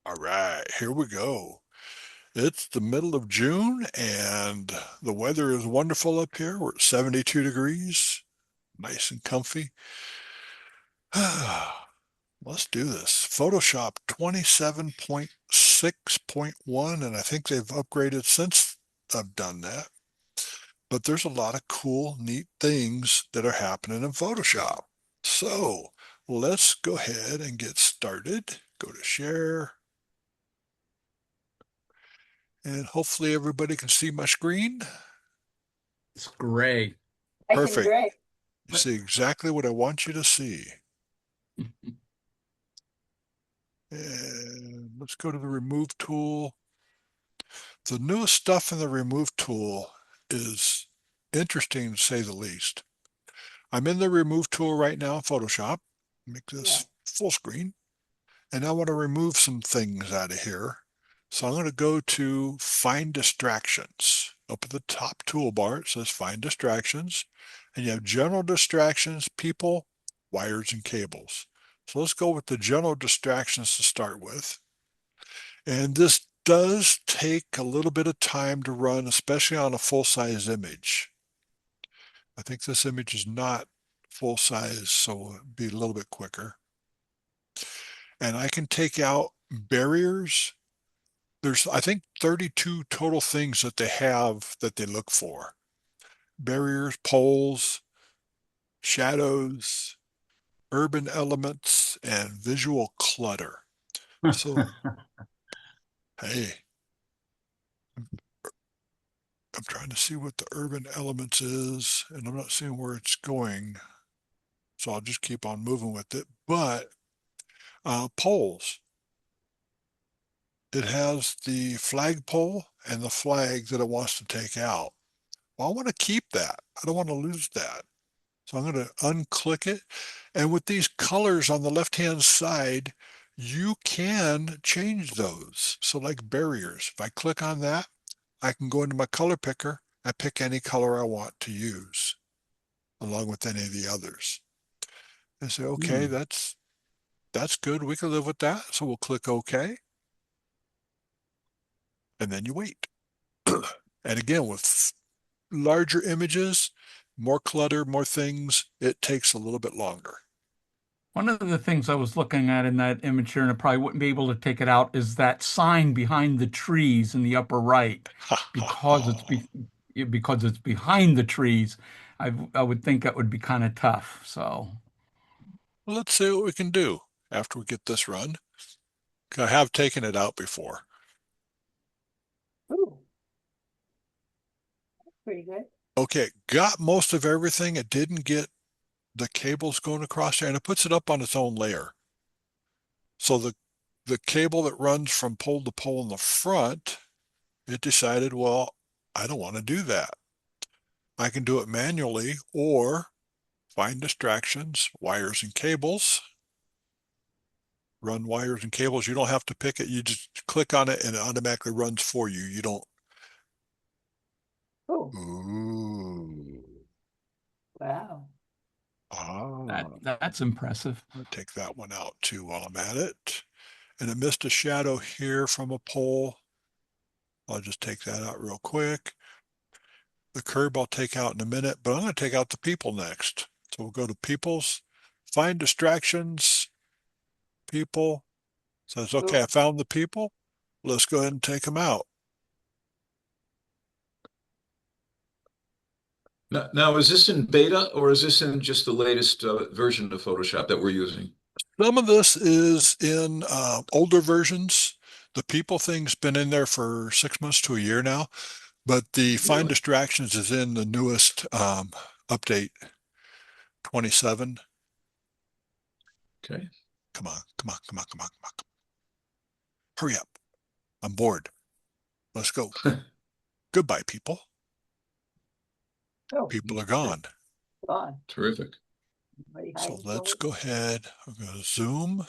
All right, here we go. It's the middle of June and the weather is wonderful up here. We're at 72 degrees, nice and comfy. Let's do this. Photoshop 27.6.1, and I think they've upgraded since I've done that. But there's a lot of cool, neat things that are happening in Photoshop. So let's go ahead and get started. Go to share, and hopefully everybody can see my screen. It's gray. I can Perfect. agree. You see exactly what I want you to see. And let's go to the remove tool. The newest stuff in the remove tool is interesting to say the least. I'm in the remove tool right now in Photoshop. Make Yeah. this full screen. And I want to remove some things out of here. So I'm going to go to Find Distractions. Up at the top toolbar, it says Find Distractions. And you have General Distractions, People, Wires, and Cables. So let's go with the General Distractions to start with. And this does take a little bit of time to run, especially on a full-size image. I think this image is not full size, so it'd be a little bit quicker. And I can take out barriers. There's, I think, 32 total things that they have that they look for. Barriers, poles, shadows, urban elements, and visual clutter. So, hey, I'm trying to see what the urban elements is, and I'm not seeing where it's going. So I'll just keep on moving with it. But poles, it has the flagpole and the flag that it wants to take out. Well, I want to keep that. I don't want to lose that. So I'm going to unclick it. And with these colors on the left-hand side, you can change those. So like barriers, if I click on that, I can go into my color picker and pick any color I want to use along with any of the others. And say, okay, Hmm. that's good. We can live with that. So we'll click OK, and then you wait. And again, with larger images, more clutter, more things, it takes a little bit longer. One of the things I was looking at in that image here, and I probably wouldn't be able to take it out, is that sign behind the trees in the upper right, Ha ha because ha. because it's behind the trees. I would think that would be kind of tough. So, Well, let's see what we can do after we get this run. I have taken it out before. Ooh, pretty good. Okay, got most of everything. It didn't get the cables going across there, and it puts it up on its own layer. So the cable that runs from pole to pole in the front, it decided, well, I don't want to do that. I can do it manually or find distractions, wires and cables, run wires and cables. You don't have to pick it. You just click on it and it automatically runs for you. You don't. Oh, Ooh. wow. Ah. that's impressive. I'll take that one out too while I'm at it. And it missed a shadow here from a pole. I'll just take that out real quick. The curb I'll take out in a minute, but I'm going to take out the people next. So we'll go to peoples, find distractions, people. Says, okay, I Oh, found the people. Let's go ahead and take them out. Now, is this in beta or is this in just the latest version of Photoshop that we're using? Some of this is in older versions. The people thing's been in there for 6 months to a year now, but the find Really? distractions is in the newest update 27. Okay. Come on, come on, come on, come on, come on. Hurry up. I'm bored. Let's go. Goodbye, people. oh, People are that's gone. gone. Terrific. Somebody So hiding let's forward. go ahead. We're going to zoom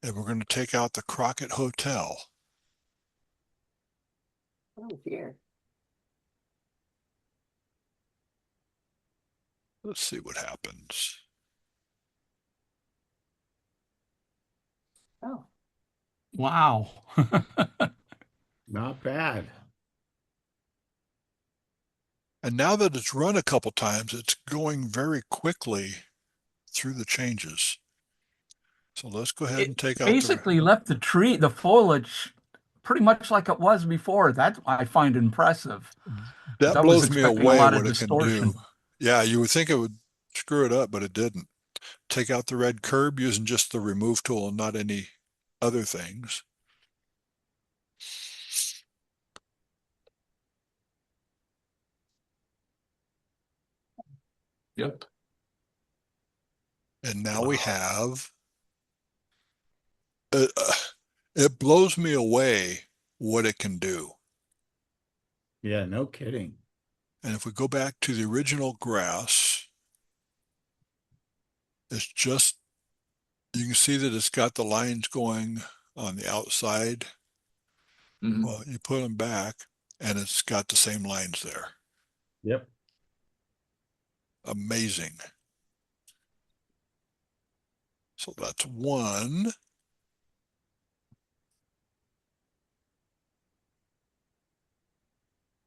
and we're going to take out the Crockett Hotel. Oh, dear. Let's see what happens. Oh, Wow. Not bad. And now that it's run a couple times, it's going very quickly through the changes. So let's go ahead It and take out basically left the foliage pretty much like it was before. That I find impressive. 'Cause that I was blows me expecting a away lot of what it can do. distortion. Yeah, you would think it would screw it up, but it didn't. Take out the red curb using just the remove tool and not any other things. Yep. And now we Wow. have, uh, uh, it blows me away what it can do. Yeah, no kidding. And if we go back to the original grass, it's just, you can see that it's got the lines going on the outside. Mhm. Well, you put them back and it's got the same lines there. Yep. Amazing. So that's one.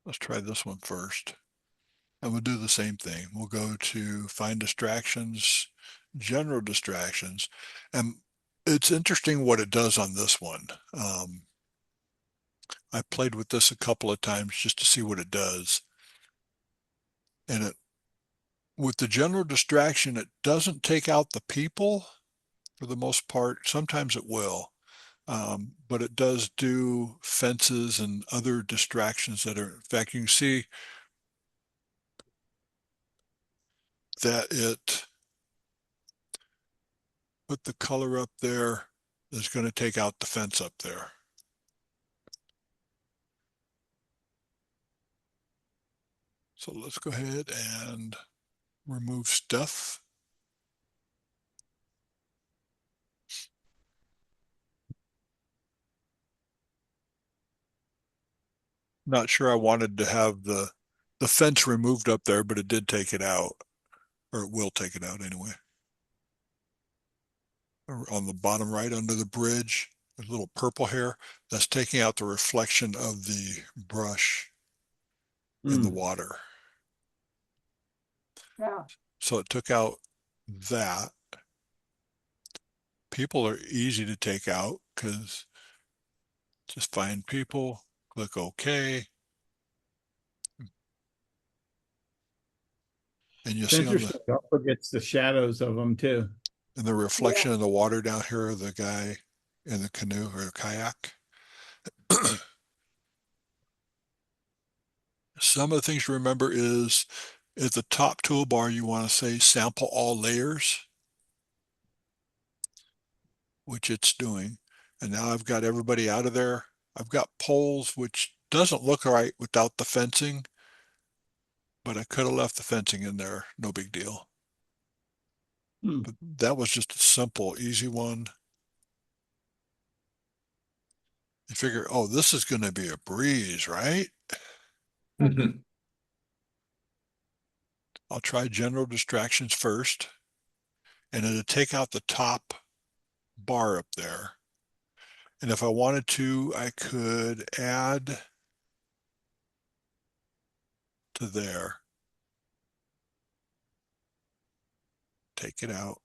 Let's try this one first. And we'll do the same thing. We'll go to find distractions, general distractions. And it's interesting what it does on this one. I played with this a couple of times just to see what it does. And it, with the general distraction, it doesn't take out the people for the most part. Sometimes it will. But it does do fences and other distractions that are, in fact, you can see that it put the color up there is going to take out the fence up there. So let's go ahead and remove stuff. Not sure I wanted to have the fence removed up there, but it did take it out, or it will take it out anyway. On the bottom right under the bridge, there's a little purple hair that's taking out the reflection of the brush in the Mm. water. yeah. So it took out that. People are easy to take out because just find people, click OK. And you'll It's see on interesting. Don't forget the shadows of them too. the reflection of the water down here of the guy in the canoe or kayak. Some of the things to remember is at the top toolbar, you want to say sample all layers, which it's doing. And now I've got everybody out of there. I've got poles, which doesn't look right without the fencing, but I could have left the fencing in there. No big deal. Hmm. But that was just a simple, easy one. You figure, oh, this is going to be a breeze, right? Mhm. I'll try general distractions first, and it'll take out the top bar up there. And if I wanted to, I could add to there. Take it out.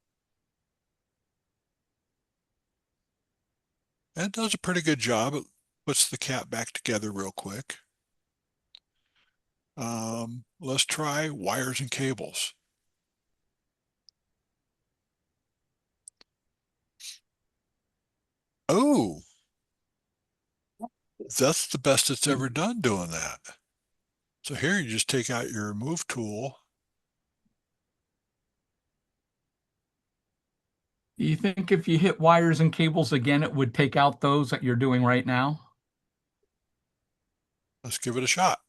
And it does a pretty good job. It puts the cat back together real quick. Let's try wires and cables. Oh, that's the best it's ever done doing that. So here you just take out your remove tool. Do you think if you hit wires and cables again, it would take out those that you're doing right now? Let's give it a shot.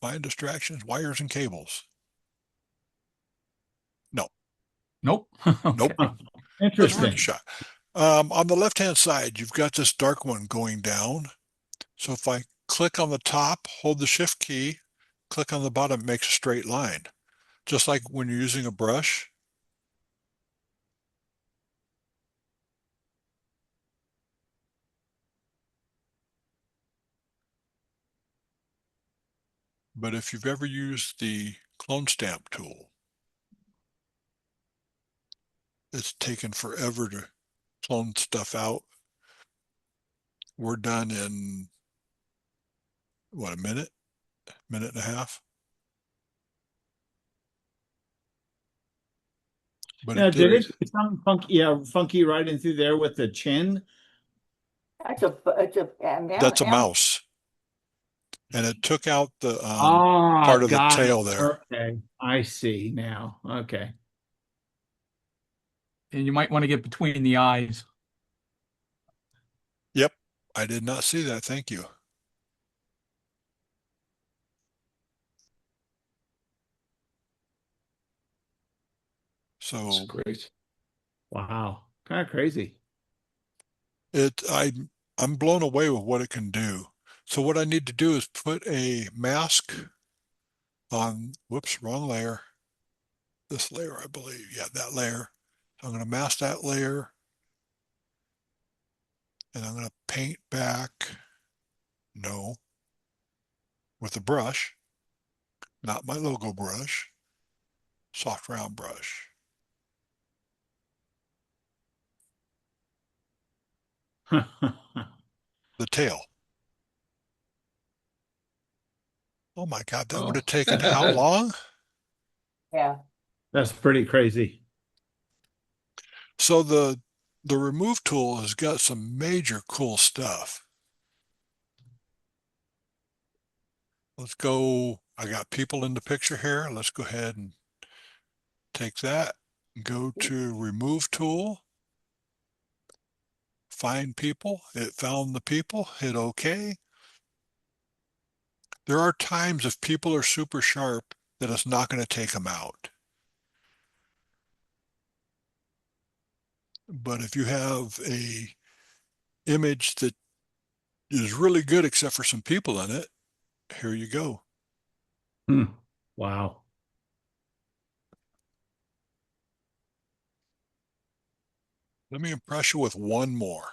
Find distractions, wires and cables. No, Nope. nope. Okay. Let's give it a Interesting. shot. On the left-hand side, you've got this dark one going down. So if I click on the top, hold the shift key, click on the bottom, it makes a straight line. Just like when you're using a brush. But if you've ever used the clone stamp tool, it's taken forever to clone stuff out. We're done in, what, a minute and a half? But Now, it did did. it do something funky? Yeah, funky right in through there with the chin. That's a That's a mouse. And it took out the Ah, part of the got tail it. there. Okay, I see now. Okay. And you might want to get between the eyes. Yep, I did not see that. Thank you. That's So great. Wow, kind of crazy. I'm blown away with what it can do. So what I need to do is put a mask on, whoops, wrong layer. This layer, I believe. Yeah, that layer. So I'm going to mask that layer. And I'm going to paint back, no, with a brush, not my logo brush, soft round brush. The tail. Oh my God, that would Oh. have taken how long? Yeah. That's pretty crazy. So the remove tool has got some major cool stuff. Let's go. I got people in the picture here. Let's go ahead and take that. Go to remove tool. Find people. It found the people. Hit OK. There are times if people are super sharp that it's not going to take them out. But if you have a image that is really good except for some people in it, here you go. Hmm. Wow. Let me impress you with one more.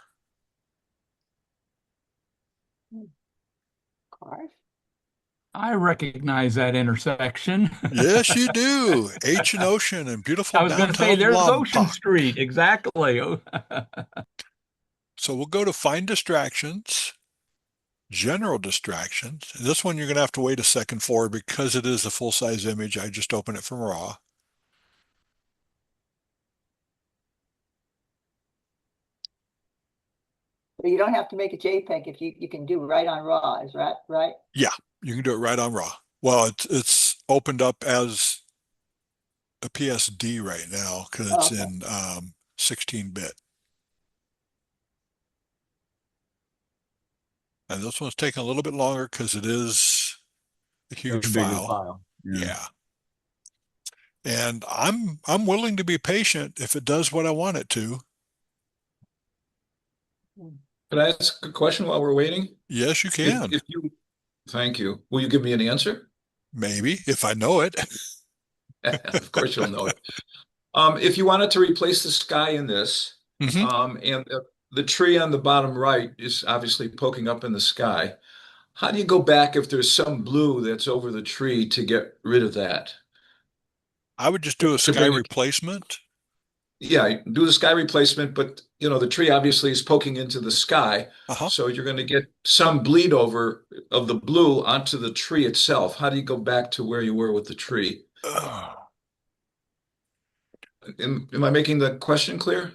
Cars. I recognize that intersection. Yes, you do. H and Ocean and beautiful I was going to say, downtown there's Ocean Lompoc. Street. Exactly. So we'll go to Find Distractions, General Distractions. This one you're going to have to wait a second for because it is a full-size image. I just opened it from RAW. So you don't have to make a JPEG if you can do right on RAW, is that right? Yeah, you can do it right on RAW. Well, it's opened up as a PSD right now because it's Okay. in 16-bit. And this one's taking a little bit longer because it is a huge Bigger file. Yeah. Yeah. And I'm willing to be patient if it does what I want it to. Can I ask a question while we're waiting? Yes, you can. If you, thank you. Will you give me an answer? Maybe if I know it. Of course you'll know it. If you wanted to replace the sky in this, Mhm. and the tree on the bottom right is obviously poking up in the sky, how do you go back if there's some blue that's over the tree to get rid of that? I would just do a To sky bring it, replacement. yeah, do the sky replacement, but the tree obviously is poking into the sky, Uh-huh. so you're going to get some bleed over of the blue onto the tree itself. How do you go back to where you were with the tree? Am I making the question clear?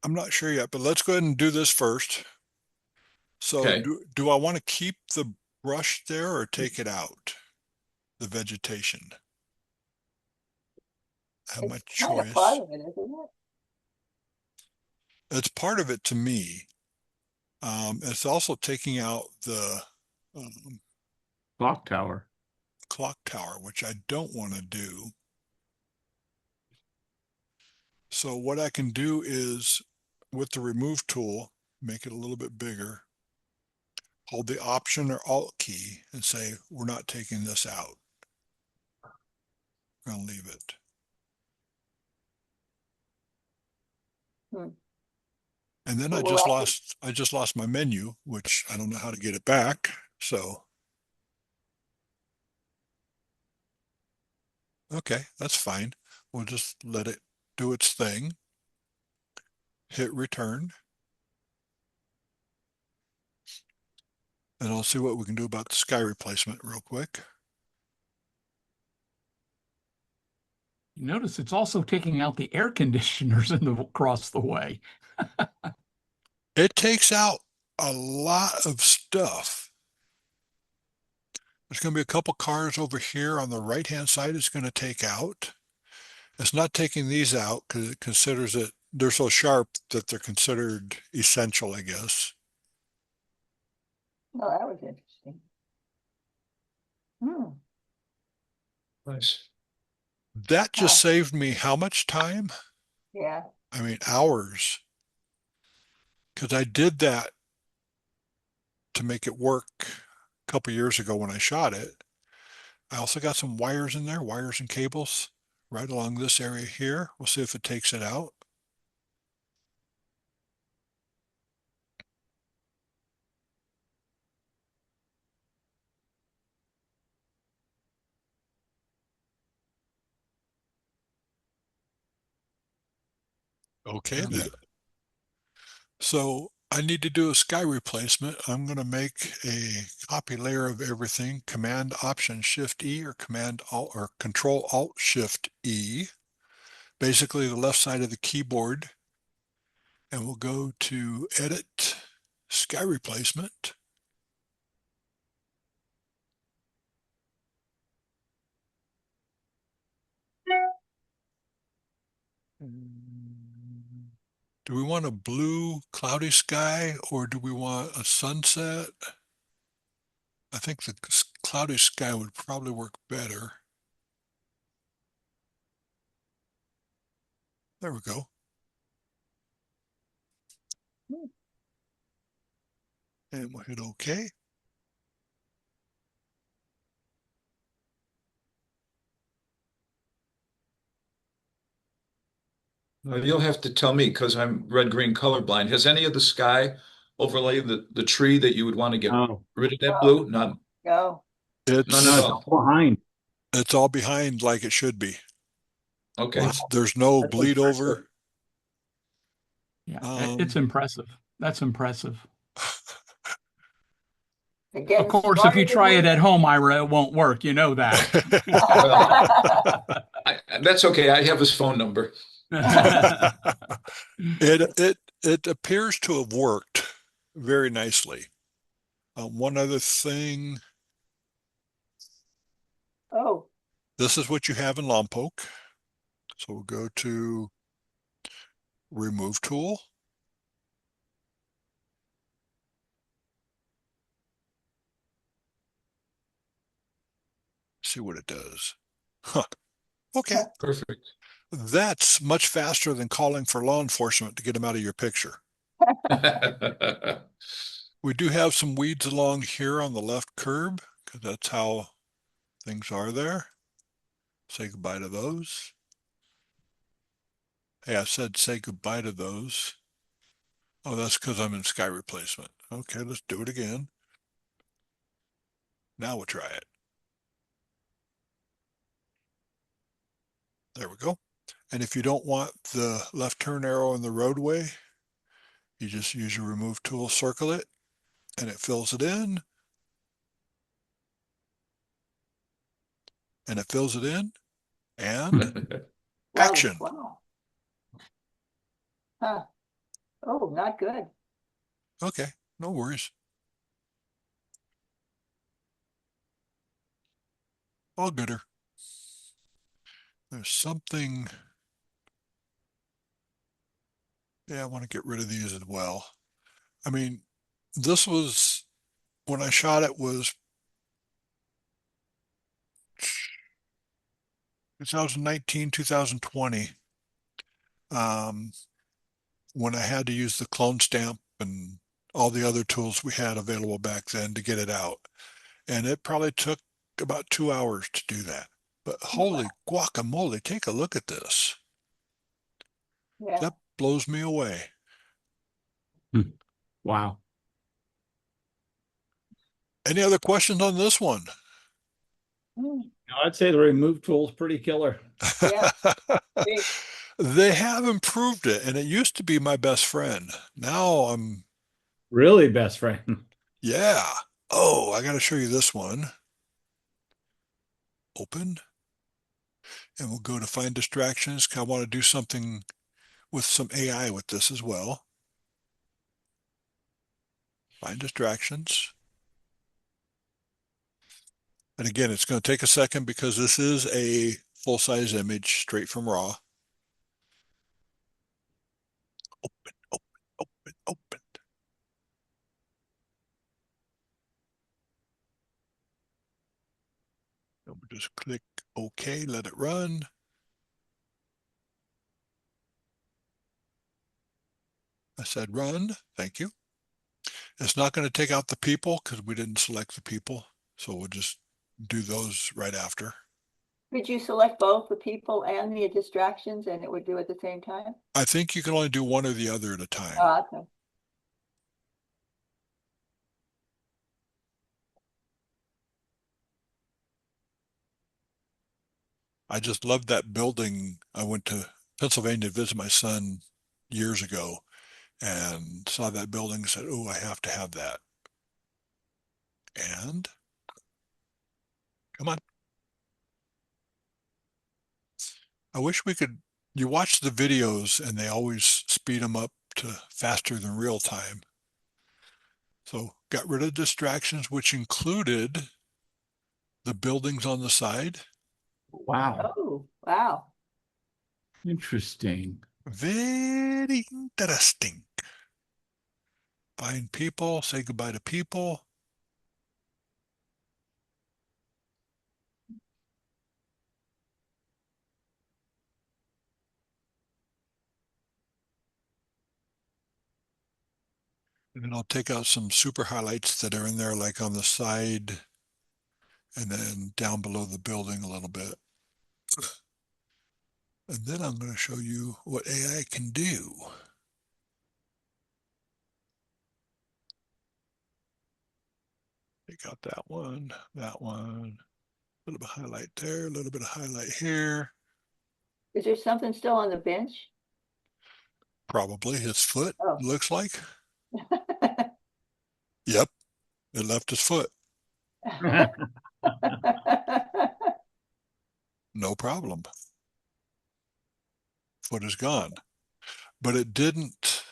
I'm not sure yet, but let's go ahead and do this first. So Okay. do I want to keep the brush there or take it out? The vegetation. I have my It's kind of part choice. of it, isn't it? It's part of it to me. It's also taking out the Clock tower. clock tower, which I don't want to do. So what I can do is with the remove tool, make it a little bit bigger, hold the Option or Alt key and say, we're not taking this out. I'm going to leave it. And then I just lost my menu, which I don't know how to get it back. So Okay, that's fine. We'll just let it do its thing. Hit return. And I'll see what we can do about the sky replacement real quick. You notice it's also taking out the air conditioners across the way. It takes out a lot of stuff. There's going to be a couple cars over here on the right-hand side it's going to take out. It's not taking these out because it considers it, they're so sharp that they're considered essential, I guess. Oh, that was interesting. Hmm. Nice. That just Huh. saved me how much time? Yeah. I mean, hours. Because I did that to make it work a couple years ago when I shot it. I also got some wires in there, wires and cables right along this area here. We'll see if it takes it out. Okay, then. So I need to do a sky replacement. I'm going to make a copy layer of everything, Command Option Shift E or Command Alt or Control Alt Shift E, basically the left side of the keyboard. And we'll go to Edit, Sky Replacement. Do we want a blue cloudy sky or do we want a sunset? I think the cloudy sky would probably work better. There we go. And we'll hit OK. You'll have to tell me because I'm red-green colorblind. Has any of the sky overlaid the tree that you would want to get Oh, rid of that Oh. blue? None. No. None no, at it's all. behind. It's all behind like it should be. Okay. There's no That's bleed impressive. over. Yeah, it's impressive. That's impressive. They're Of getting course, if smarter you than try we it at are. home, Ira, it won't work. You know that. That's okay. I have his phone number. It appears to have worked very nicely. One other thing, Oh, this is what you have in Lompoc. So we'll go to Remove Tool. See what it does. Huh. Okay. Perfect. That's much faster than calling for law enforcement to get them out of your picture. We do have some weeds along here on the left curb because that's how things are there. Say goodbye to those. Hey, I said say goodbye to those. Oh, that's because I'm in sky replacement. Okay, let's do it again. Now we'll try it. There we go. And if you don't want the left turn arrow in the roadway, you just use your remove tool, circle it, and it fills it in. And it fills it in. And action. wow. Huh. Oh, not good. Okay, no worries. All gooder. There's something. Yeah, I want to get rid of these as well. I mean, this was, when I shot it was 2019, 2020. When I had to use the clone stamp and all the other tools we had available back then to get it out. And it probably took about 2 hours to do that. But holy guacamole, take a look at this. Yeah. That blows me away. Wow. Any other questions on this one? Hmm. I'd say the remove tool is pretty killer. Yeah. Great. They have improved it, and it used to be my best friend. Now I'm, Really best friend. yeah. Oh, I got to show you this one. Open, and we'll go to find distractions. 'Cause I want to do something with some AI with this as well. Find distractions. And again, it's going to take a second because this is a full-size image straight from RAW. Open, open, open, open. And we'll just click OK, let it run. I said run, thank you. It's not going to take out the people because we didn't select the people. So we'll just do those right after. Could you select both the people and the distractions and it would do at the same time? I think you can only do one or the other at a time. Okay. I just loved that building. I went to Pennsylvania to visit my son years ago and saw that building and said, oh, I have to have that. And come on. I wish we could, you watch the videos and they always speed them up to faster than real time. So got rid of distractions, which included the buildings on the side. Wow. Oh, wow. Interesting. Very interesting. Find people, say goodbye to people. And then I'll take out some super highlights that are in there, like on the side and then down below the building a little bit. And then I'm going to show you what AI can do. Take out that one, a little bit of highlight there, a little bit of highlight here. Is there something still on the bench? Probably his foot, Oh. looks like. Yep, it left his foot. No problem. Foot is gone. But it didn't,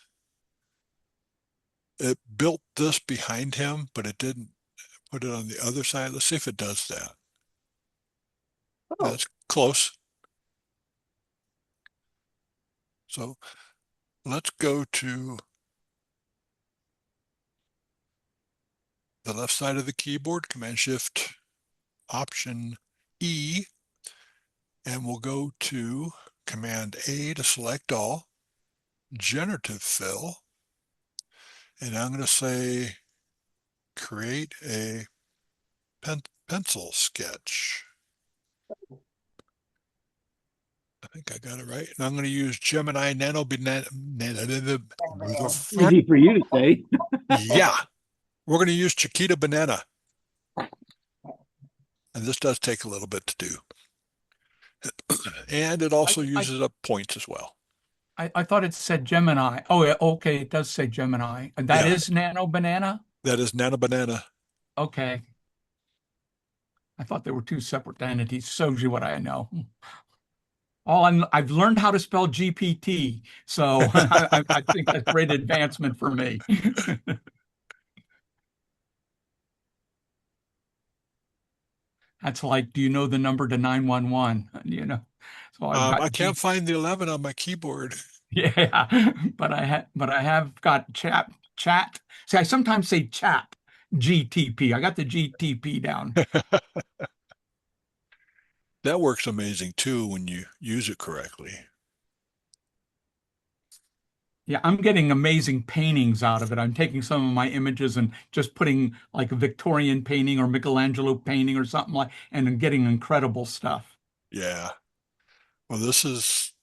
it built this behind him, but it didn't put it on the other side. Let's see if it does that. Oh, That's close. So let's go to the left side of the keyboard, Command Shift Option E, and we'll go to Command A to select all, Generative Fill, and I'm going to say create a pencil sketch. I think I got it right. And I'm going to use Gemini Nano Banana. Easy for you to say. Yeah, we're going to use Chiquita Banana. And this does take a little bit to do. And it also uses up points as well. I thought it said Gemini. Oh, yeah, okay, it does say Gemini. And that Yeah. is Nano Banana? That is Nano Banana. Okay. I thought they were two separate entities. Shows you what I know. I've learned how to spell GPT, so I think that's a great advancement for me. That's like, do you know the number to 911? You know, so I've got I can't find the 11 on my keyboard. yeah, but I have got chat. See, I sometimes say chat GTP. I got the GTP down. That works amazing too when you use it correctly. Yeah, I'm getting amazing paintings out of it. I'm taking some of my images and just putting like a Victorian painting or Michelangelo painting or something like, and I'm getting incredible stuff. Yeah. Well, this is,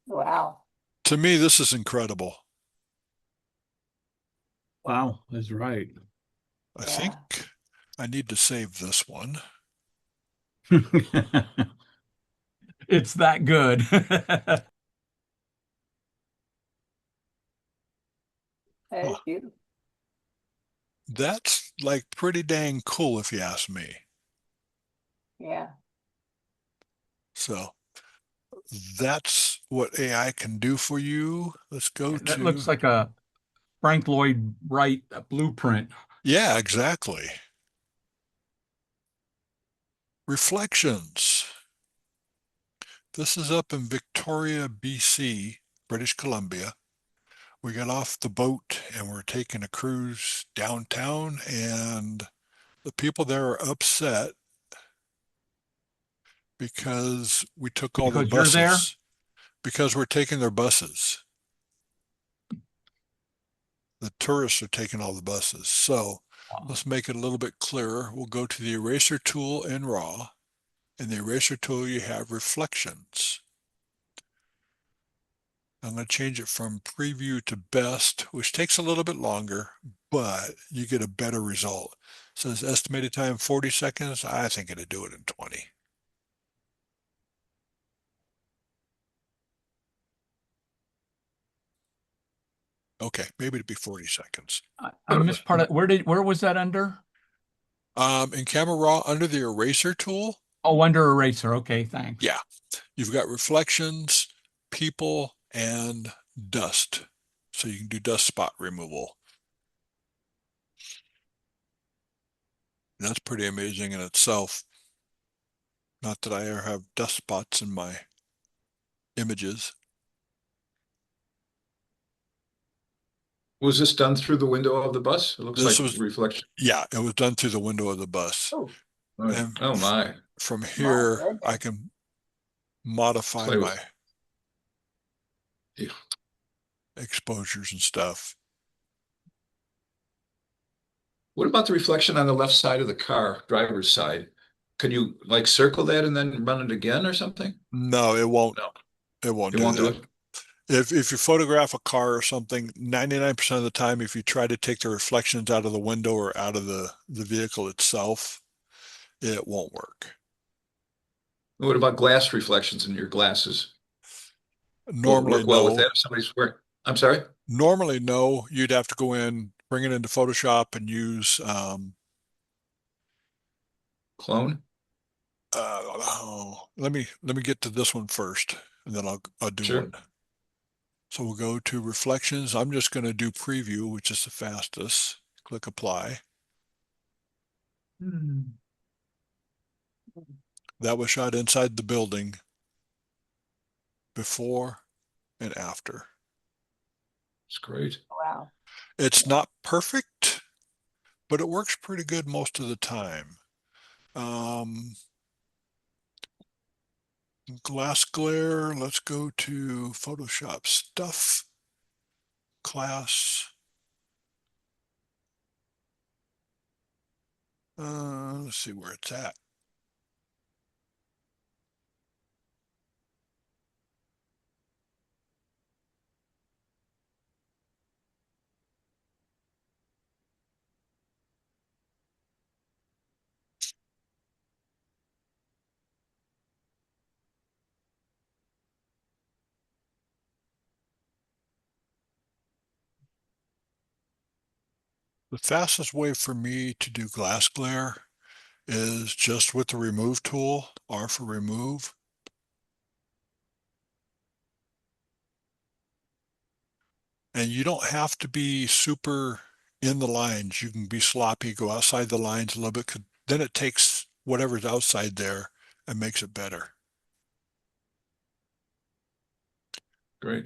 wow. to me, this is incredible. Wow, that's right. I Yeah. think I need to save this one. It's that good. That Huh. is beautiful. That's like pretty dang cool if you ask me. Yeah. So that's what AI can do for you. Let's go That to, looks like a Frank Lloyd Wright blueprint. yeah, exactly. Reflections. This is up in Victoria, BC, British Columbia. We got off the boat and we're taking a cruise downtown, and the people there are upset because we took all their Because you're there? buses, because we're taking their buses. The tourists are taking all the buses. So Wow. let's make it a little bit clearer. We'll go to the eraser tool in RAW. In the eraser tool, you have reflections. I'm going to change it from preview to best, which takes a little bit longer, but you get a better result. It says estimated time 40 seconds. I think it'll do it in 20. Okay, maybe it'd be 40 seconds. I missed part of where was that under? In Camera Raw, under the eraser tool, Oh, under eraser. Okay, thanks. yeah, you've got reflections, people, and dust. So you can do dust spot removal. That's pretty amazing in itself. Not that I ever have dust spots in my images. Was this done through the window of the bus? It looks This like was, reflection. yeah, it was done through the window of the bus. Oh, Right. And Oh my. from my here, I goodness. can modify Play with. my Yeah. exposures and stuff. What about the reflection on the left side of the car, driver's side? Can you like circle that and then run it again or something? No, it won't. No, It won't it do won't do that. it. If you photograph a car or something, 99% of the time, if you try to take the reflections out of the window or out of the vehicle itself, it won't work. What about glass reflections in your glasses? Will it Normally, work well with no. that if somebody's wearing? I'm sorry? Normally, no. You'd have to go in, bring it into Photoshop, and use Clone? oh, let me get to this one first, and then I'll do Sure. one. So we'll go to reflections. I'm just going to do preview, which is the fastest. Click apply. Hmm. That was shot inside the building before and after. It's great. Wow. It's not perfect, but it works pretty good most of the time. Um, glass glare, let's go to Photoshop stuff, class. Let's see where it's at. The fastest way for me to do glass glare is just with the remove tool, R for remove. And you don't have to be super in the lines. You can be sloppy, go outside the lines a little bit. Then it takes whatever's outside there and makes it better. Great.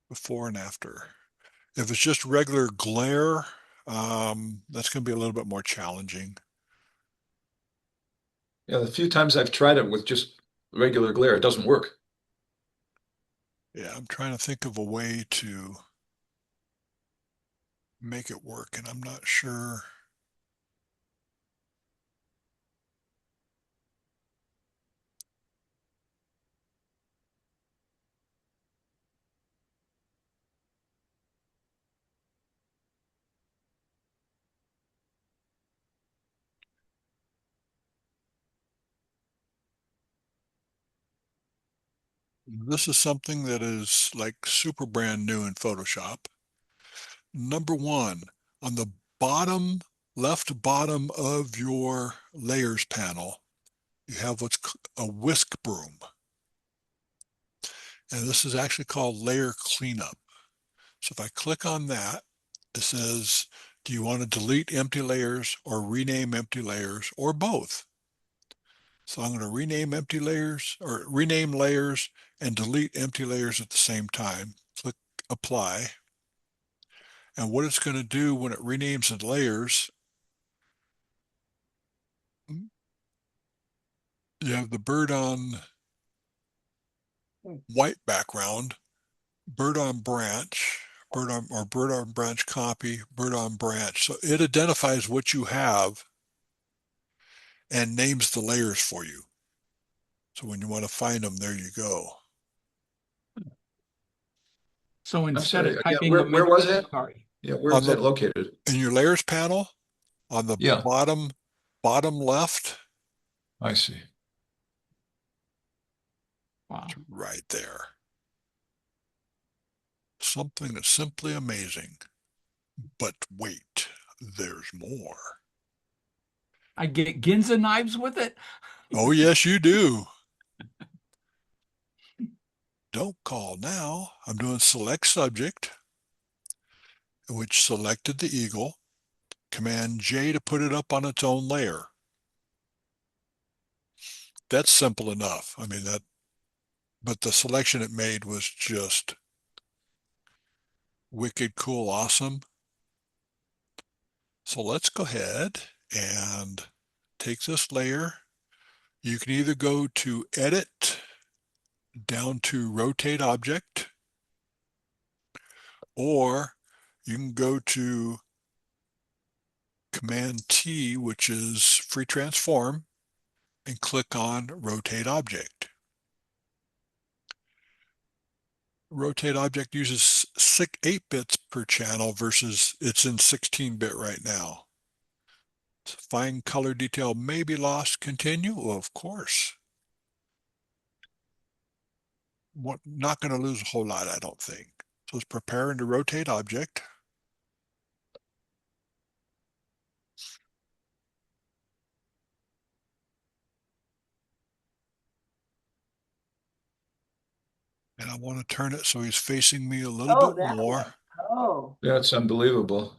Before and after. If it's just regular glare, that's going to be a little bit more challenging. Yeah, the few times I've tried it with just regular glare, it doesn't work. Yeah, I'm trying to think of a way to make it work, and I'm not sure. This is something that is like super brand new in Photoshop. Number one, on the bottom, left bottom of your layers panel, you have what's a whisk broom. And this is actually called layer cleanup. So if I click on that, it says, do you want to delete empty layers or rename empty layers or both? So I'm going to rename empty layers or rename layers and delete empty layers at the same time. Click apply. And what it's going to do when it renames the layers, you have the bird on white background, bird on branch, bird on branch copy, bird on branch. So it identifies what you have and names the layers for you. So when you want to find them, there you go. So instead sorry, of yeah, typing where was it? sorry. Yeah, where is that located? In your layers panel, on the Yeah. bottom left, I see. Wow. right there. Something that's simply amazing. But wait, there's more. I get Ginza knives with it. Oh, yes, you do. Don't call now. I'm doing select subject, which selected the eagle. Command J to put it up on its own layer. That's simple enough. I mean, but the selection it made was just wicked cool, awesome. So let's go ahead and take this layer. You can either go to edit, down to rotate object, or you can go to Command T, which is free transform, and click on rotate object. Rotate object uses 8 bits per channel versus it's in 16-bit right now. Fine color detail may be lost. Continue? Well, of course. Not going to lose a whole lot, I don't think. So it's preparing to rotate object. And I want to turn it so he's facing me a little Oh, bit that more. way. Oh, That's unbelievable.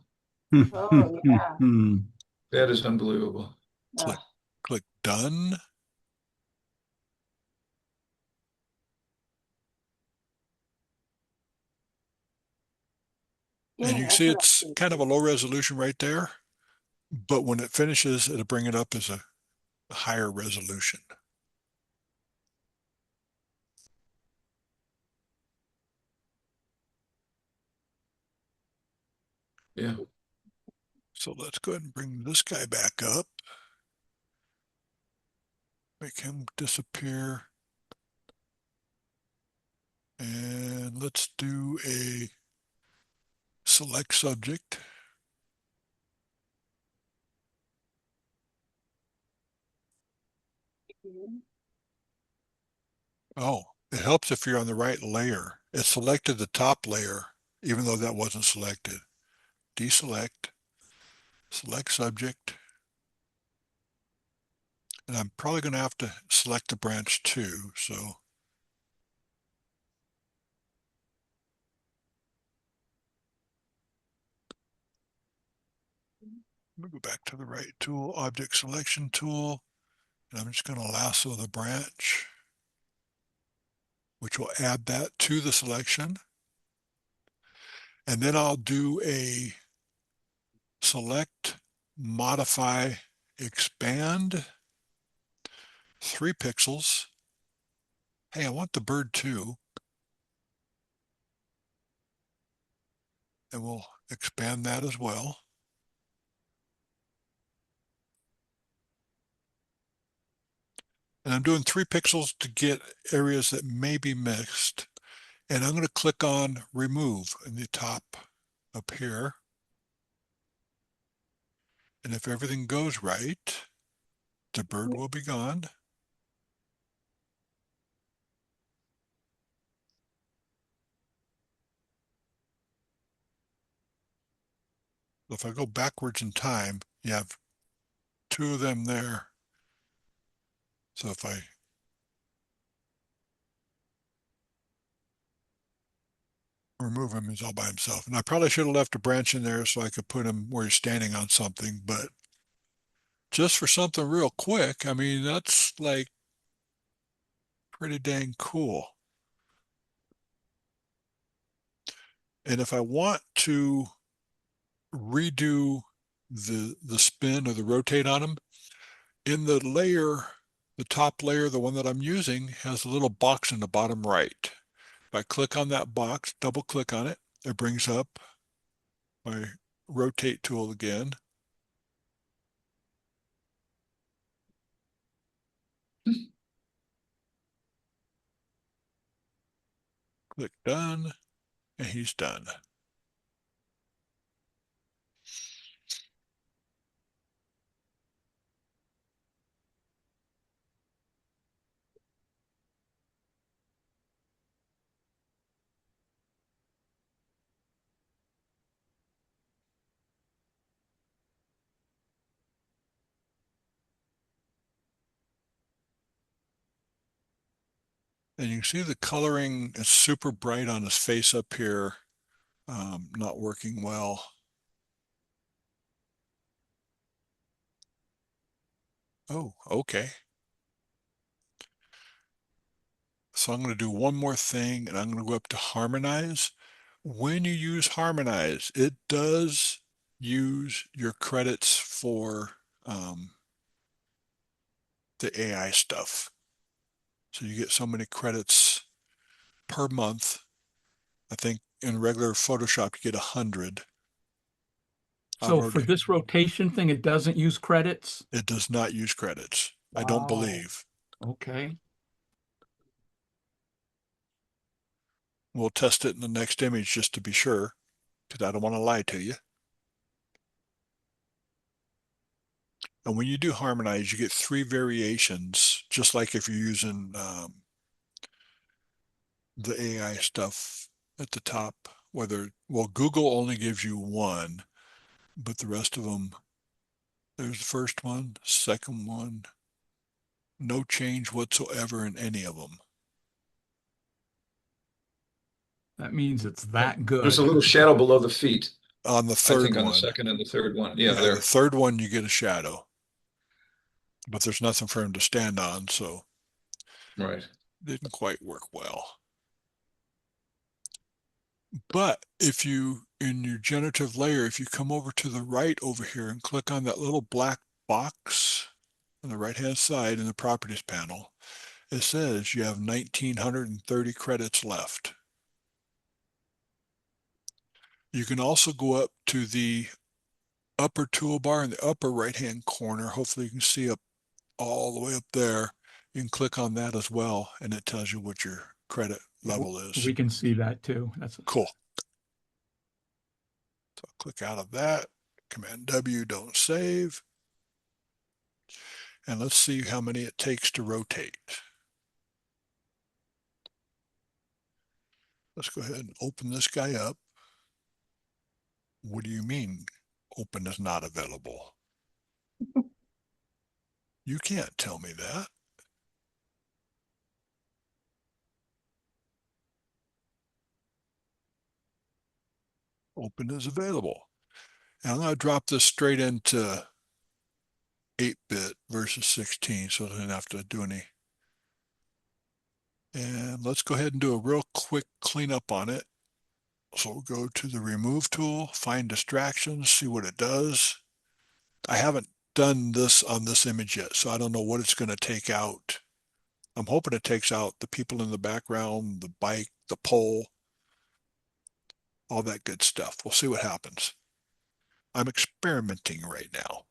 oh, yeah. That is unbelievable. Click, Ah, click done. yeah, And you can that's see what it's I kind of a low resolution right there. But when it finishes, it'll bring it up as a higher resolution. Yeah. So let's go ahead and bring this guy back up. Make him disappear. And let's do a select subject. Oh, it helps if you're on the right layer. It selected the top layer, even though that wasn't selected. Deselect, select subject. And I'm probably going to have to select the branch too. So I'm going to go back to the right tool, object selection tool. And I'm just going to lasso the branch, which will add that to the selection. And then I'll do a select, modify, expand, 3 pixels. Hey, I want the bird too. And we'll expand that as well. And I'm doing 3 pixels to get areas that may be mixed. And I'm going to click on remove in the top up here. And if everything goes right, the bird will be gone. If I go backwards in time, you have two of them there. So if I remove him, he's all by himself. And I probably should have left a branch in there so I could put him where he's standing on something, but just for something real quick, I mean, that's like pretty dang cool. And if I want to redo the spin or the rotate on them, in the layer, the top layer, the one that I'm using, has a little box in the bottom right. If I click on that box, double click on it, it brings up my rotate tool again. Click done, and he's done. And you can see the coloring is super bright on his face up here, not working well. Oh, okay. So I'm going to do one more thing, and I'm going to go up to Harmonize. When you use Harmonize, it does use your credits for the AI stuff. So you get so many credits per month. I think in regular Photoshop, you get 100. So for this rotation thing, it doesn't use credits? It does not use credits. I don't Wow. believe. Okay. We'll test it in the next image just to be sure, because I don't want to lie to you. And when you do Harmonize, you get 3 variations, just like if you're using the AI stuff at the top. Well, Google only gives you 1, but the rest of them, there's the first one, second one, no change whatsoever in any of them. That means it's that good. There's a little shadow below the feet. On the I third think on the one, second and the third one. Yeah, the there. third one, you get a shadow, but there's nothing for him to stand on, so Right. it didn't quite work well. But if you, in your generative layer, if you come over to the right over here and click on that little black box on the right-hand side in the properties panel, it says you have 1,930 credits left. You can also go up to the upper toolbar in the upper right-hand corner. Hopefully you can see up all the way up there. You can click on that as well, and it tells you what your credit level is. We can see that too. That's Cool. So I'll click out of that. Command W, don't save. And let's see how many it takes to rotate. Let's go ahead and open this guy up. What do you mean open is not available? You can't tell me that. Open is available. And I'm going to drop this straight into 8-bit versus 16, so I don't have to do any. And let's go ahead and do a real quick cleanup on it. So we'll go to the remove tool, find distractions, see what it does. I haven't done this on this image yet, so I don't know what it's going to take out. I'm hoping it takes out the people in the background, the bike, the pole, all that good stuff. We'll see what happens. I'm experimenting right now.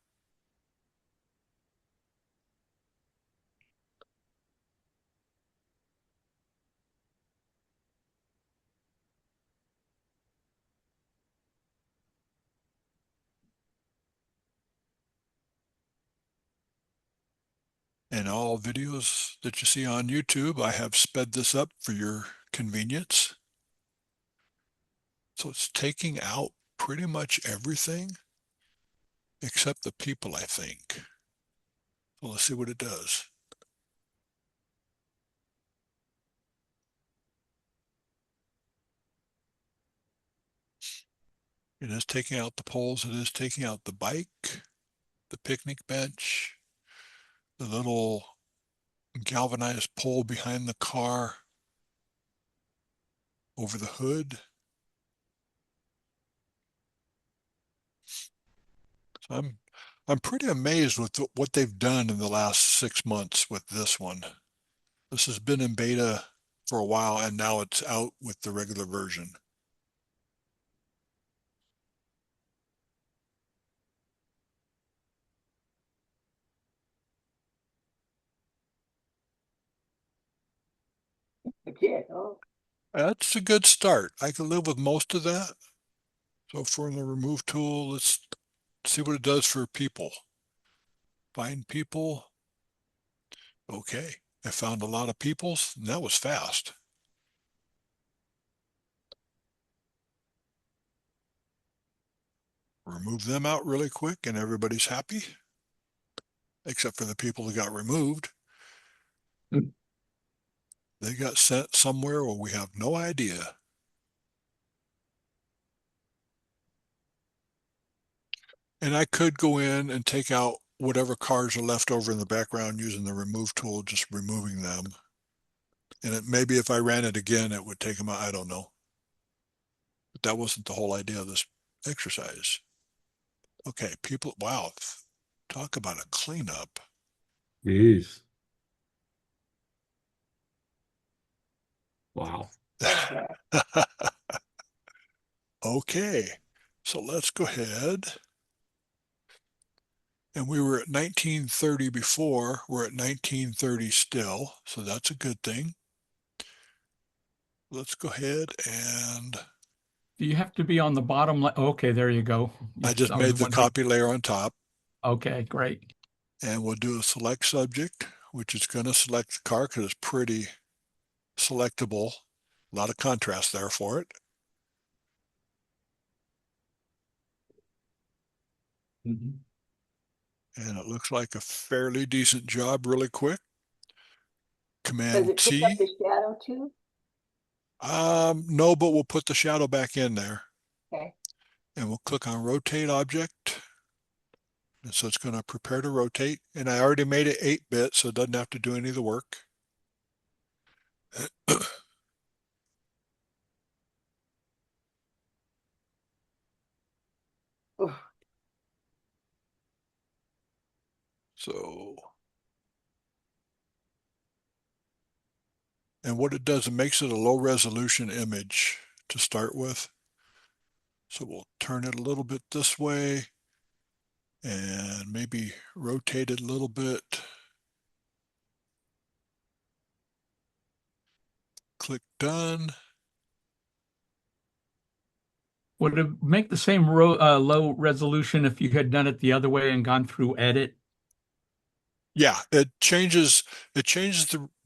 In all videos that you see on YouTube, I have sped this up for your convenience. So it's taking out pretty much everything. except the people, I think. So let's see what it does. It is taking out the poles. It is taking out the bike, the picnic bench, the little galvanized pole behind the car over the hood. So I'm pretty amazed with what they've done in the last 6 months with this one. This has been in beta for a while, and now it's out with the regular version. Legit. Oh, That's a good start. I can live with most of that. So for the remove tool, let's see what it does for people. Find people. Okay, I found a lot of peoples, and that was fast. Remove them out really quick, and everybody's happy, except for the people that got removed. Hmm. They got sent somewhere where we have no idea. And I could go in and take out whatever cars are left over in the background using the remove tool, just removing them. And maybe if I ran it again, it would take them out. I don't know. But that wasn't the whole idea of this exercise. Okay, people, wow, talk about a cleanup. Jeez. Wow. okay. Okay, so let's go ahead. And we were at 1930 before, we're at 1930 still, so that's a good thing. Let's go ahead and Do you have to be on the bottom? Okay, there you go. I Yes, just I was made the wondering. copy layer on top, Okay, great. and we'll do a select subject, which is going to select the car because it's pretty selectable. A lot of contrast there for it. Mhm. And it looks like a fairly decent job really quick. Does Command it pick up T. the shadow too? No, but we'll put the shadow back in there. Okay. And we'll click on rotate object. And so it's going to prepare to rotate. And I already made it 8-bit, so it doesn't have to do any of the work. Oof. So, and what it does, it makes it a low resolution image to start with. So we'll turn it a little bit this way and maybe rotate it a little bit. Click done. Would it make the same low resolution if you had done it the other way and gone through edit? Yeah, it changes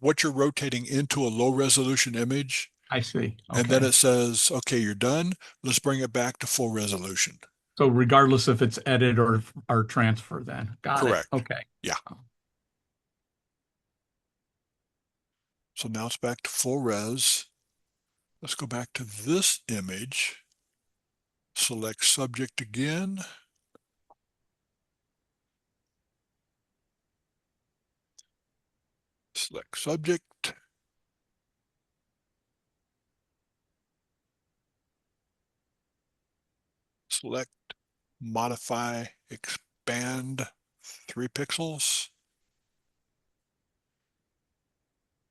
what you're rotating into a low resolution image. I see. And then Okay. it says, okay, you're done. Let's bring it back to full resolution. So regardless if it's edit or transfer, then got it. Correct. Okay. Yeah. So now it's back to full res. Let's go back to this image. Select subject again. Select subject. Select modify, expand 3 pixels.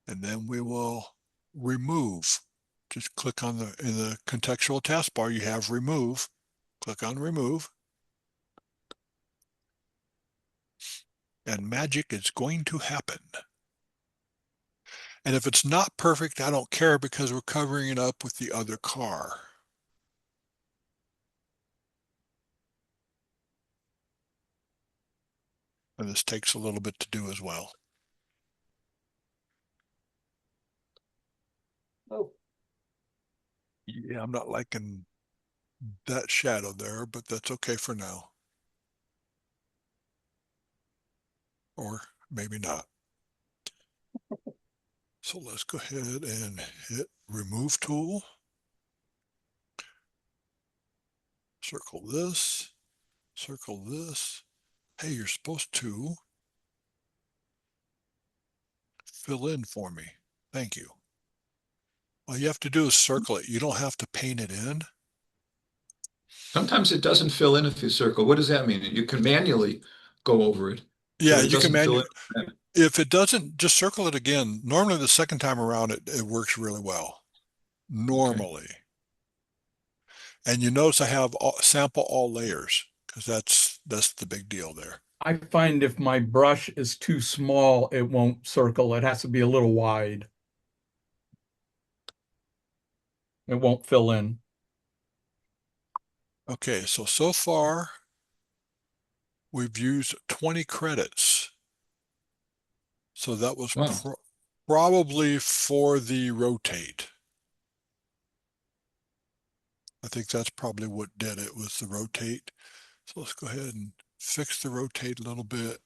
And then we will remove. Just click on in the contextual taskbar, you have remove. Click on remove. And magic is going to happen. And if it's not perfect, I don't care because we're covering it up with the other car. And this takes a little bit to do as well. Oh, Yeah, I'm not liking that shadow there, but that's okay for now. or maybe not. So let's go ahead and hit remove tool. Circle this, circle this. Hey, you're supposed to fill in for me. Thank you. All you have to do is circle it. You don't have to paint it in. Sometimes it doesn't fill in if you circle. What does that mean? You can manually go over it, Yeah, but it you can doesn't fill in. if it doesn't, just circle it again. Normally the second time around it works really well. Normally. And you notice I have sample all layers because that's the big deal there. I find if my brush is too small, it won't circle. It has to be a little wide. It won't fill in. Okay, so far we've used 20 credits. So that was Wow. probably for the rotate. I think that's probably what did it, was the rotate. So let's go ahead and fix the rotate a little bit.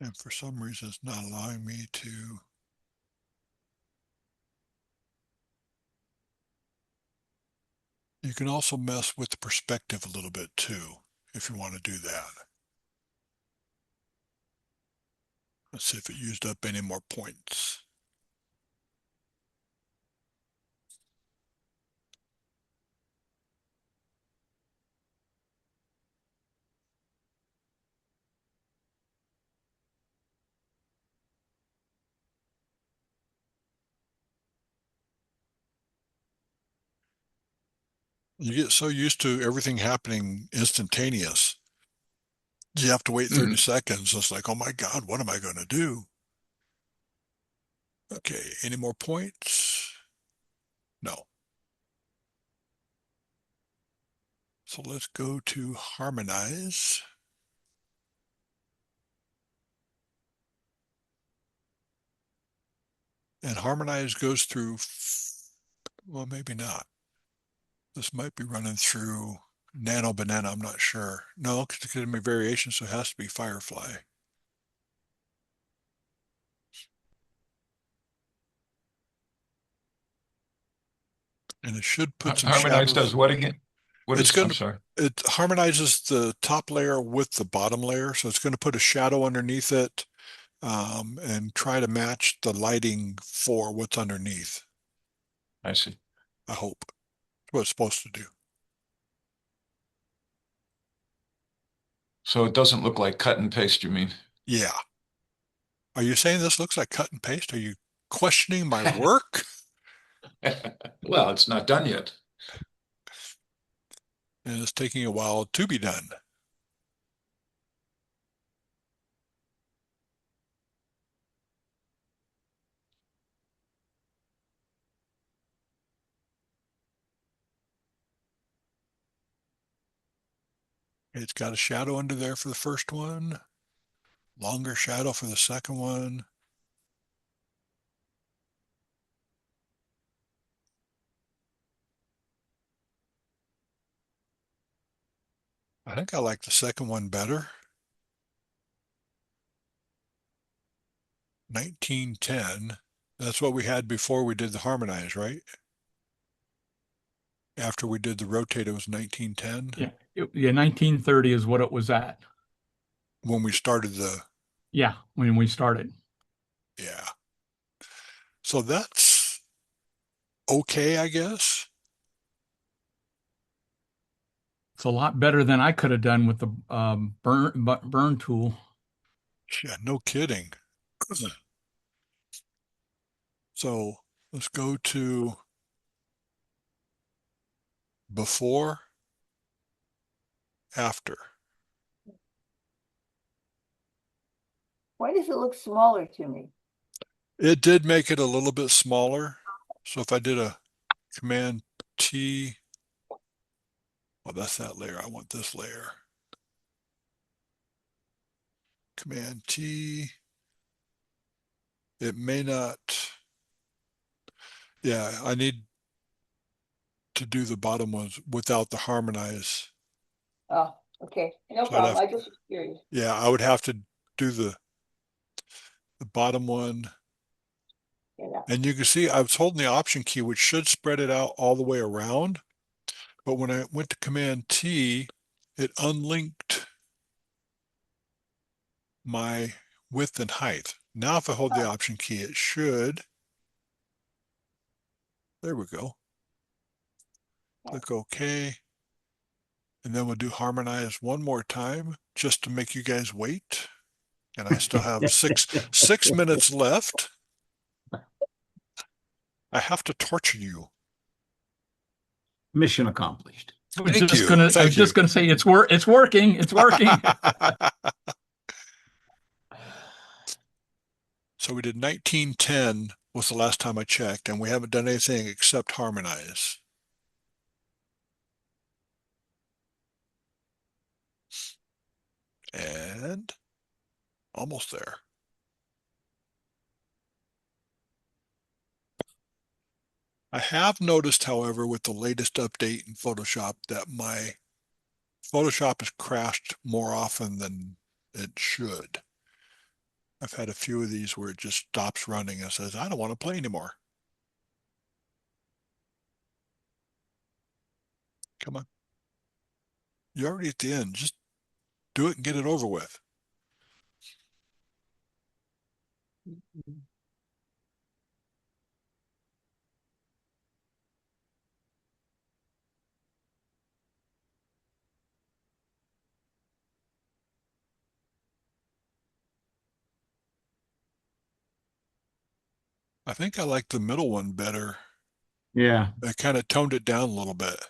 And for some reason, it's not allowing me to. You can also mess with the perspective a little bit too, if you want to do that. Let's see if it used up any more points. You get so used to everything happening instantaneous. You have to wait 30 seconds. It's like, oh my God, what am I going to do? Okay, any more points? No. So let's go to harmonize. And harmonize goes through, well, maybe not. This might be running through Nano Banana, I'm not sure. No, because it's going to be variation, so it has to be Firefly. And it should put some Harmonize shadows. does what again? What It's is, going I'm to, sorry. it harmonizes the top layer with the bottom layer, so it's going to put a shadow underneath it and try to match the lighting for what's underneath. I see. I hope. That's what it's supposed to do. So it doesn't look like cut and paste, you mean? Yeah. Are you saying this looks like cut and paste? Are you questioning my work? Well, it's not done yet. And it's taking a while to be done. It's got a shadow under there for the first one, longer shadow for the second one. I think I like the second one better. 1910. That's what we had before we did the harmonize, right? After we did the rotate, it was 1910 Yeah, 1930 is what it was at. when we started the, Yeah, when we started. yeah. So that's okay, I guess. It's a lot better than I could have done with the burn tool. Yeah, no kidding. So let's go to before, after. Why does it look smaller to me? It did make it a little bit smaller. So if I did a Command T, well, that's that layer. I want this layer. Command T. It may not. Yeah, I need to do the bottom ones without the harmonize. Oh, okay, no So I'd problem. have- I just was curious. Yeah, I would have to do the bottom one. Yeah, And you can see I was holding the Option key, which should spread it out all the way around. But when I went to Command T, it unlinked my width and height. Now if I hold the Option key, it should. There we go. Click OK. And then we'll do harmonize one more time just to make you guys wait. And I still have 6 minutes left. I have to torture you. Mission accomplished. I was Thank just you. gonna, I Thank was just you. gonna say it's working. It's working. So we did 1910 was the last time I checked, and we haven't done anything except harmonize. And almost there. I have noticed, however, with the latest update in Photoshop that my Photoshop has crashed more often than it should. I've had a few of these where it just stops running and says, I don't want to play anymore. Come on. You're already at the end. Just do it and get it over with. I think I like the middle one better. Yeah. I kind of toned it down a little bit.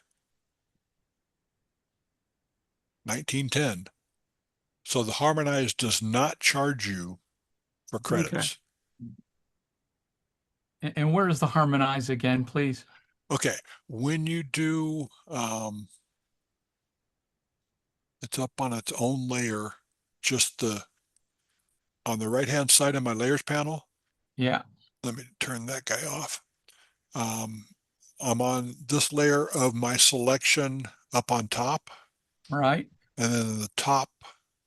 1910. So the Harmonize does not charge you for credits. And where is the harmonize again, please? Okay. When you do, it's up on its own layer, just on the right-hand side of my layers panel. Yeah. Let me turn that guy off. I'm on this layer of my selection up on top, Right. and then the top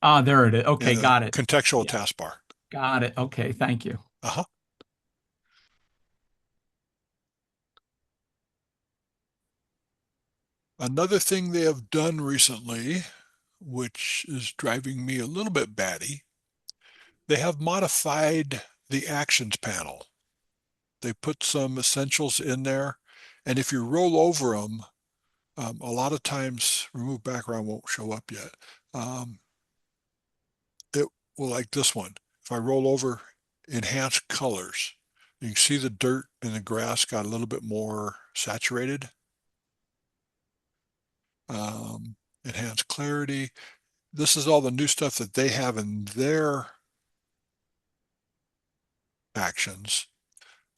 Ah, there it is. in Okay, the got it. contextual Yeah. taskbar. Got it. Okay, thank you. Uh-huh. Another thing they have done recently, which is driving me a little bit batty, they have modified the actions panel. They put some essentials in there, and if you roll over them, a lot of times remove background won't show up yet. It will, like this one. If I roll over enhance colors, you can see the dirt and the grass got a little bit more saturated. Enhance clarity. This is all the new stuff that they have in their actions.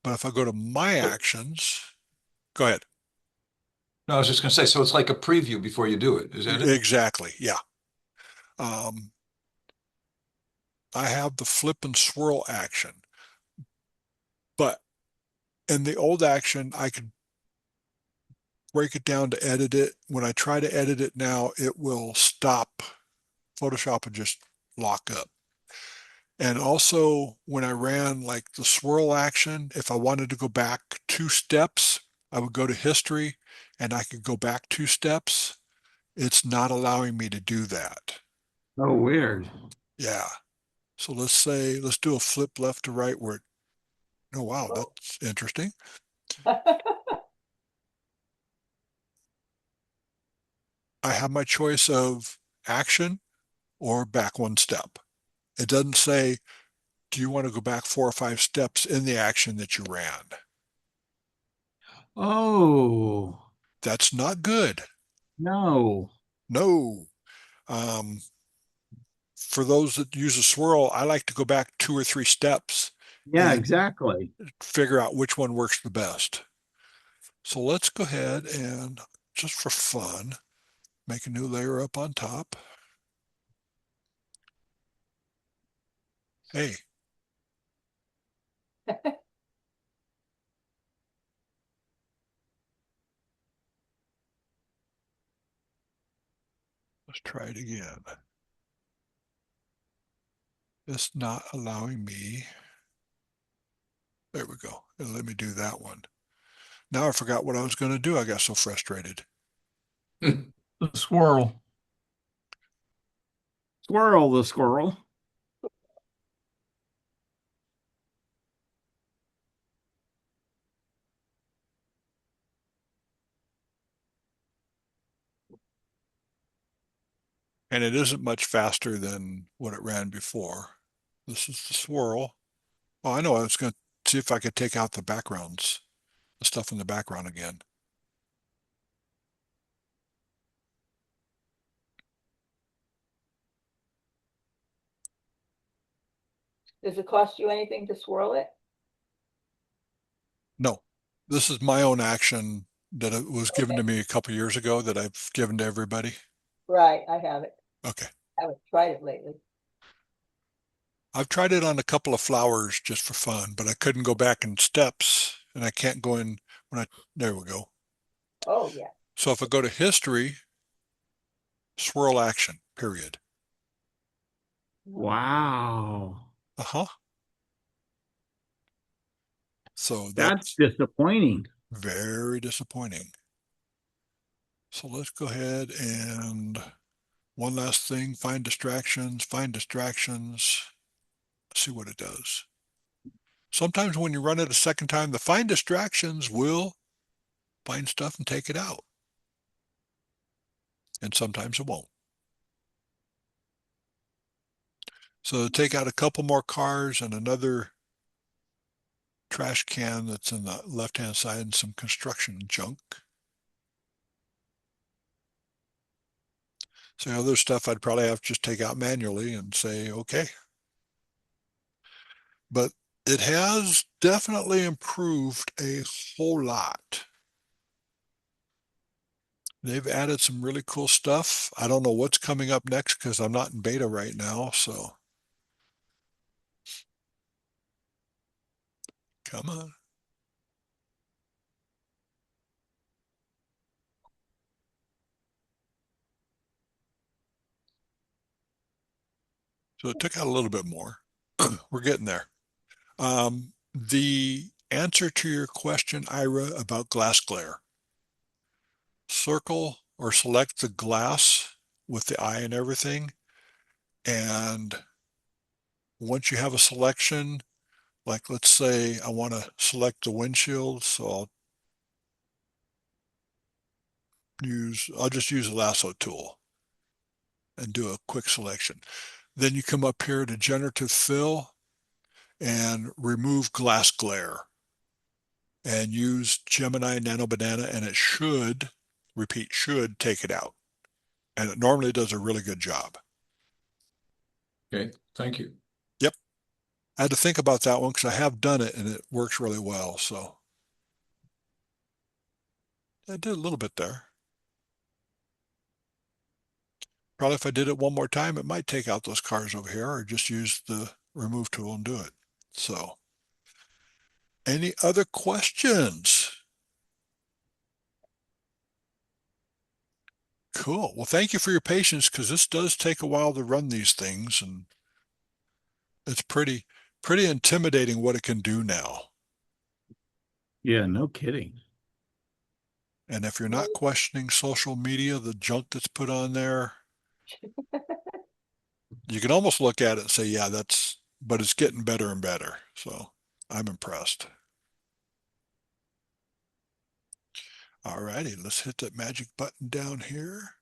But if I go to my actions, go ahead. No, I was just going to say, so it's like a preview before you do it. Is that it? Exactly. Yeah. I have the flip and swirl action, but in the old action, I could break it down to edit it. When I try to edit it now, it will stop. Photoshop would just lock up. And also when I ran like the swirl action, if I wanted to go back 2 steps, I would go to history and I could go back 2 steps. It's not allowing me to do that. Oh, weird. Yeah. So let's do a flip left to right where oh, wow, that's interesting. I have my choice of action or back 1 step. It doesn't say, do you want to go back 4 or 5 steps in the action that you ran? Oh, That's not good. no. No. Um, for those that use a swirl, I like to go back 2 or 3 steps Yeah, and exactly. figure out which one works the best. So let's go ahead and, just for fun, make a new layer up on top. Hey, let's try it again. It's not allowing me. There we go. And let me do that one. Now I forgot what I was going to do. I got so frustrated. The swirl. Squirrel the squirrel. And it isn't much faster than what it ran before. This is the swirl. Oh, I know. I was going to see if I could take out the backgrounds, the stuff in the background again. Does it cost you anything to swirl it? No, this is my own action that it was given to me a couple years ago that I've given to everybody. Right, I have it. Okay. I haven't tried it lately. I've tried it on a couple of flowers just for fun, but I couldn't go back in steps and I can't go in when there we go. Oh, yeah. So if I go to history, swirl action, period. Wow. Uh-huh. So That's that's disappointing. very disappointing. So let's go ahead and one last thing, find distractions, see what it does. Sometimes when you run it a second time, the find distractions will find stuff and take it out. And sometimes it won't. So take out a couple more cars and another trash can that's in the left-hand side and some construction junk. So other stuff I'd probably have to just take out manually and say, okay. But it has definitely improved a whole lot. They've added some really cool stuff. I don't know what's coming up next because I'm not in beta right now. So come on. So it took out a little bit more. We're getting there. The answer to your question, Ira, about glass glare. Circle or select the glass with the eye and everything. And once you have a selection, like let's say I want to select the windshield, so I'll just use a lasso tool and do a quick selection. Then you come up here to generative fill and remove glass glare and use Gemini Nano Banana and it should, repeat, should take it out. And it normally does a really good job. Okay, thank you. Yep. I had to think about that one because I have done it and it works really well. So I did a little bit there. Probably if I did it one more time, it might take out those cars over here or just use the remove tool and do it. So any other questions? Cool. Well, thank you for your patience because this does take a while to run these things and it's pretty intimidating what it can do now. Yeah, no kidding. And if you're not questioning social media, the junk that's put on there, you can almost look at it and say, yeah, but it's getting better and better. So I'm impressed. All righty, let's hit that magic button down here.